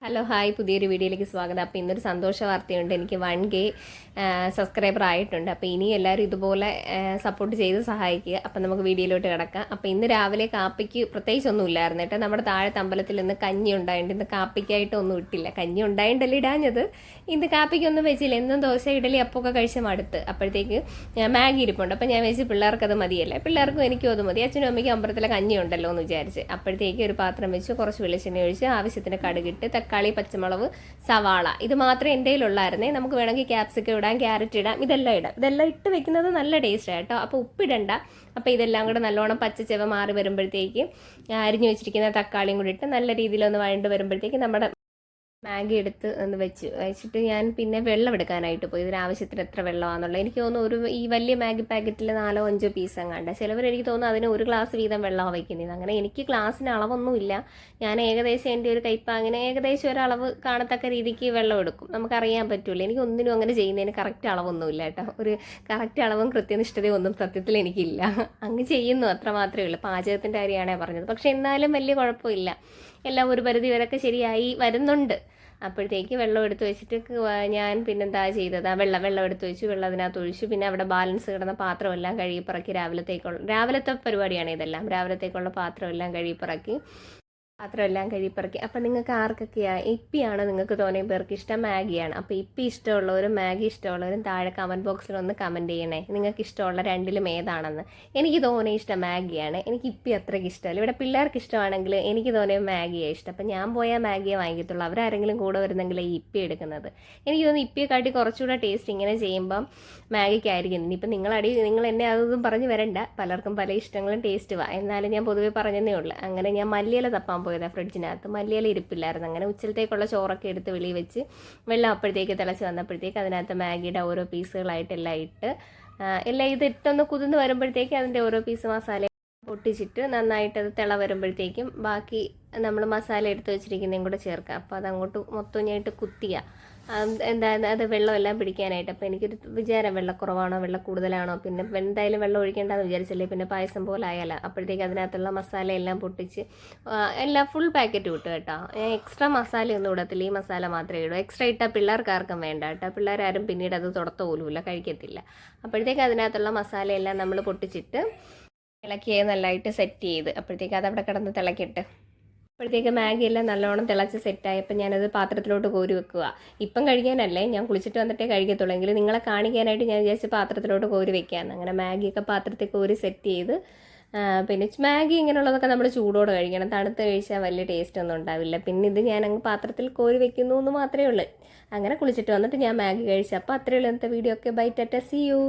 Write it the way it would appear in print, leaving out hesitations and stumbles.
Hello hi പുതിയൊരു വീഡിയോയിലേക്ക് സ്വാഗതം. അപ്പോൾ ഇന്നൊരു സന്തോഷ വാർത്തയുണ്ട്. എനിക്ക് 1K സബ്സ്ക്രൈബർ ആയിട്ടുണ്ട്. അപ്പോൾ ഇനി എല്ലാവരും ഇതുപോലെ സപ്പോർട്ട് ചെയ്ത് സഹായിക്കുക. അപ്പോൾ നമുക്ക് വീഡിയോയിലോട്ട് കിടക്കാം. അപ്പോൾ ഇന്ന് രാവിലെ കാപ്പിക്ക് പ്രത്യേകിച്ചൊന്നും ഇല്ലായിരുന്നു കേട്ടോ. നമ്മുടെ താഴത്തെ അമ്പലത്തിൽ ഇന്ന് കഞ്ഞി ഉണ്ടായിട്ട് ഇന്ന് കാപ്പിക്കായിട്ടൊന്നും ഇട്ടില്ല. കഞ്ഞി ഉണ്ടായിട്ടല്ലേ ഇടാഞ്ഞത്. ഇന്ന് കാപ്പിക്കൊന്നും വെച്ചില്ല. എന്നും ദോശ ഇഡലി അപ്പൊക്കെ കഴിച്ച മടുത്ത്. അപ്പോഴത്തേക്ക് മാഗി ഇരിപ്പുണ്ട്. അപ്പോൾ ഞാൻ വെച്ച് പിള്ളേർക്കത് മതിയല്ലേ, പിള്ളേർക്കും എനിക്കും അത് മതി, അച്ഛനും അമ്മയ്ക്കും അമ്പലത്തിലെ കഞ്ഞി ഉണ്ടല്ലോ എന്ന് വിചാരിച്ച് അപ്പോഴത്തേക്ക് ഒരു പാത്രം വെച്ച് കുറച്ച് വെളിച്ചെണ്ണ ഒഴിച്ച് ആവശ്യത്തിന് കടുകിട്ട് തക്കാളി, പച്ചമുളക്, സവാള ഇത് മാത്രമേ എൻ്റെ കയ്യിലുള്ളായിരുന്നേ. നമുക്ക് വേണമെങ്കിൽ ക്യാപ്സിക്കം ഇടാം, ക്യാരറ്റ് ഇടാം, ഇതെല്ലാം ഇടാം. ഇതെല്ലാം ഇട്ട് വെക്കുന്നത് നല്ല ടേസ്റ്റാണ് കേട്ടോ. അപ്പോൾ ഉപ്പിടണ്ട. അപ്പോൾ ഇതെല്ലാം കൂടെ നല്ലോണം പച്ചച്ചെവ മാറി വരുമ്പോഴത്തേക്ക് അരിഞ്ഞു വെച്ചിരിക്കുന്ന തക്കാളിയും കൂടി ഇട്ട് നല്ല രീതിയിലൊന്ന് വഴണ്ട് വരുമ്പോഴത്തേക്ക് നമ്മുടെ മാഗി എടുത്ത് ഒന്ന് വെച്ചിട്ട് ഞാൻ പിന്നെ വെള്ളം എടുക്കാനായിട്ട് പോയി. ഇതിനാവശ്യത്തിന് എത്ര വെള്ളമാണെന്നുള്ളത് എനിക്ക് തോന്നുന്നു. ഈ വലിയ മാഗി പാക്കറ്റിൽ 4-5 പീസ് എങ്ങാണ്ട്. ചിലവർ എനിക്ക് തോന്നുന്നു അതിന് 1 ഗ്ലാസ് വീതം വെള്ളമാണ് വയ്ക്കുന്നത്. അങ്ങനെ എനിക്ക് ഗ്ലാസ്സിന് അളവൊന്നുമില്ല. ഞാൻ ഏകദേശം എൻ്റെ ഒരു കൈപ്പ അങ്ങനെ ഏകദേശം ഒരളവ് കാണത്തക്ക രീതിക്ക് വെള്ളം എടുക്കും. നമുക്കറിയാൻ പറ്റില്ല. എനിക്ക് ഒന്നിനും അങ്ങനെ ചെയ്യുന്നതിന് കറക്റ്റ് അളവൊന്നുമില്ല കേട്ടോ. ഒരു കറക്റ്റ് അളവും കൃത്യനിഷ്ഠതയും ഒന്നും സത്യത്തിൽ എനിക്കില്ല. അങ്ങ് ചെയ്യുന്നു, അത്ര മാത്രമേ ഉള്ളൂ. പാചകത്തിൻ്റെ കാര്യമാണേ പറഞ്ഞത്. പക്ഷെ എന്നാലും വലിയ കുഴപ്പമില്ല. എല്ലാം ഒരു പരിധി വരെയൊക്കെ ശരിയായി വരുന്നുണ്ട്. അപ്പോഴത്തേക്ക് വെള്ളം എടുത്ത് വെച്ചിട്ട് ഞാൻ പിന്നെന്താ ചെയ്തത്, വെള്ളം എടുത്ത് വെച്ചു. വെള്ളം അതിനകത്ത് ഒഴിച്ചു. പിന്നെ അവിടെ ബാലൻസ് കിടന്ന പാത്രമെല്ലാം കഴുകിപ്പറക്കി രാവിലത്തെ പരിപാടിയാണ് ഇതെല്ലാം. രാവിലത്തേക്കുള്ള പാത്രമെല്ലാം കഴുകിപ്പറക്കി. അപ്പം നിങ്ങൾക്ക് ആർക്കൊക്കെയാണ് ഇപ്പിയാണ് നിങ്ങൾക്ക് തോന്നിയ പേർക്ക് ഇഷ്ടം, മാഗിയാണ്. അപ്പോൾ ഇപ്പി ഇഷ്ടമുള്ളവരും മാഗി ഇഷ്ടമുള്ളവരും താഴെ കമൻറ്റ് ബോക്സിൽ ഒന്ന് കമൻറ്റ് ചെയ്യണേ നിങ്ങൾക്ക് ഇഷ്ടമുള്ള രണ്ടിലും ഏതാണെന്ന്. എനിക്ക് തോന്നിയ ഇഷ്ടം മാഗിയാണ്. എനിക്ക് ഇപ്പി അത്രയ്ക്ക് ഇഷ്ടമല്ല. ഇവിടെ പിള്ളേർക്ക് ഇഷ്ടമാണെങ്കിൽ എനിക്ക് തോന്നിയ മാഗിയാണ് ഇഷ്ടം. അപ്പം ഞാൻ പോയാൽ മാഗിയെ വാങ്ങിക്കത്തുള്ളൂ. അവരാരെങ്കിലും കൂടെ വരുന്നെങ്കിൽ ഈ ഇപ്പി എടുക്കുന്നത്. എനിക്ക് തോന്നുന്നു ഇപ്പിയെ കാട്ടി കുറച്ചുകൂടെ ടേസ്റ്റ് ഇങ്ങനെ ചെയ്യുമ്പം മാഗിക്കായിരിക്കും. ഇനിയിപ്പം നിങ്ങൾ എന്നെ അതൊന്നും പറഞ്ഞു വരണ്ട. പലർക്കും പല ഇഷ്ടങ്ങളും ടേസ്റ്റ് എന്നാലും ഞാൻ പൊതുവേ പറഞ്ഞതേ ഉള്ളൂ. അങ്ങനെ ഞാൻ മല്ലിയില തപ്പാൻ പോയതാണ് ഫ്രിഡ്ജിനകത്ത്. മല്ലിയില ഇരിപ്പില്ലായിരുന്നു. അങ്ങനെ ഉച്ചലത്തേക്കുള്ള ചോറൊക്കെ എടുത്ത് വെളിയിൽ വെച്ച് വെള്ളം അപ്പോഴത്തേക്ക് തിളച്ച് വന്നപ്പോഴത്തേക്ക് അതിനകത്ത് മാഗിയുടെ ഓരോ പീസുകളായിട്ടെല്ലാം ഇട്ട് എല്ലാം ഇതിട്ടൊന്ന് കുതിർന്ന് വരുമ്പോഴത്തേക്ക് അതിൻ്റെ ഓരോ പീസ് മസാല പൊട്ടിച്ചിട്ട് നന്നായിട്ട് അത് തിള വരുമ്പോഴത്തേക്കും ബാക്കി നമ്മൾ മസാല എടുത്ത് വെച്ചിരിക്കുന്നതും കൂടെ ചേർക്കുക. അപ്പോൾ അതങ്ങോട്ട് മൊത്തമായിട്ട് കുത്തിയ അത് വെള്ളമെല്ലാം പിടിക്കാനായിട്ട്. അപ്പോൾ എനിക്കൊരു വിചാരം വെള്ളക്കുറവാണോ വെള്ളം കൂടുതലാണോ, പിന്നെ എന്തായാലും വെള്ളം ഒഴിക്കേണ്ടെന്ന് വിചാരിച്ചല്ലേ, പിന്നെ പായസം പോലെ ആയാലോ. അപ്പോഴത്തേക്ക് അതിനകത്തുള്ള മസാല എല്ലാം പൊട്ടിച്ച് എല്ലാം ഫുൾ പാക്കറ്റ് വിട്ടു കേട്ടോ. ഞാൻ എക്സ്ട്രാ മസാലയൊന്നും ഇടത്തില്ല. ഈ മസാല മാത്രമേ ഇടൂ. എക്സ്ട്രാ ഇട്ടാൽ പിള്ളേർക്ക് ആർക്കും വേണ്ട കേട്ടോ. പിള്ളേരാരും പിന്നീട് അത് തുടത്ത പോലുമില്ല, കഴിക്കത്തില്ല. അപ്പോഴത്തേക്ക് അതിനകത്തുള്ള മസാലയെല്ലാം നമ്മൾ പൊട്ടിച്ചിട്ട് ഇളക്കി നല്ലതായിട്ട് സെറ്റ് ചെയ്ത് അപ്പോഴത്തേക്ക് അതവിടെ കിടന്ന് തിളക്കിയിട്ട് അപ്പോഴത്തേക്ക് മാഗി എല്ലാം നല്ലോണം തിളച്ച് സെറ്റായപ്പോൾ ഞാനത് പാത്രത്തിലോട്ട് കോരി വെക്കുക. ഇപ്പം കഴിക്കാനല്ലേ, ഞാൻ കുളിച്ചിട്ട് വന്നിട്ടേ കഴിക്കത്തുള്ളൂ. എങ്കിലും നിങ്ങളെ കാണിക്കാനായിട്ട് ഞാൻ വിചാരിച്ച് പാത്രത്തിലോട്ട് കോരി വെക്കാമെന്ന്. അങ്ങനെ മാഗിയൊക്കെ പാത്രത്തിൽ കോരി സെറ്റ് ചെയ്ത് പിന്നെ മാഗി ഇങ്ങനെയുള്ളതൊക്കെ നമ്മൾ ചൂടോടെ കഴിക്കണം. തണുത്ത് കഴിച്ചാൽ വലിയ ടേസ്റ്റ് ഒന്നും ഉണ്ടാവില്ല. പിന്നെ ഇത് ഞാൻ അങ്ങ് പാത്രത്തിൽ കോരി വെക്കുന്നു എന്ന് മാത്രമേ ഉള്ളൂ. അങ്ങനെ കുളിച്ചിട്ട് വന്നിട്ട് ഞാൻ മാഗി കഴിച്ചപ്പോൾ അത്രയേ ഉള്ളൂ ഇന്നത്തെ വീഡിയോ. ഒക്കെ ബൈ, ടാറ്റ, സീ യു.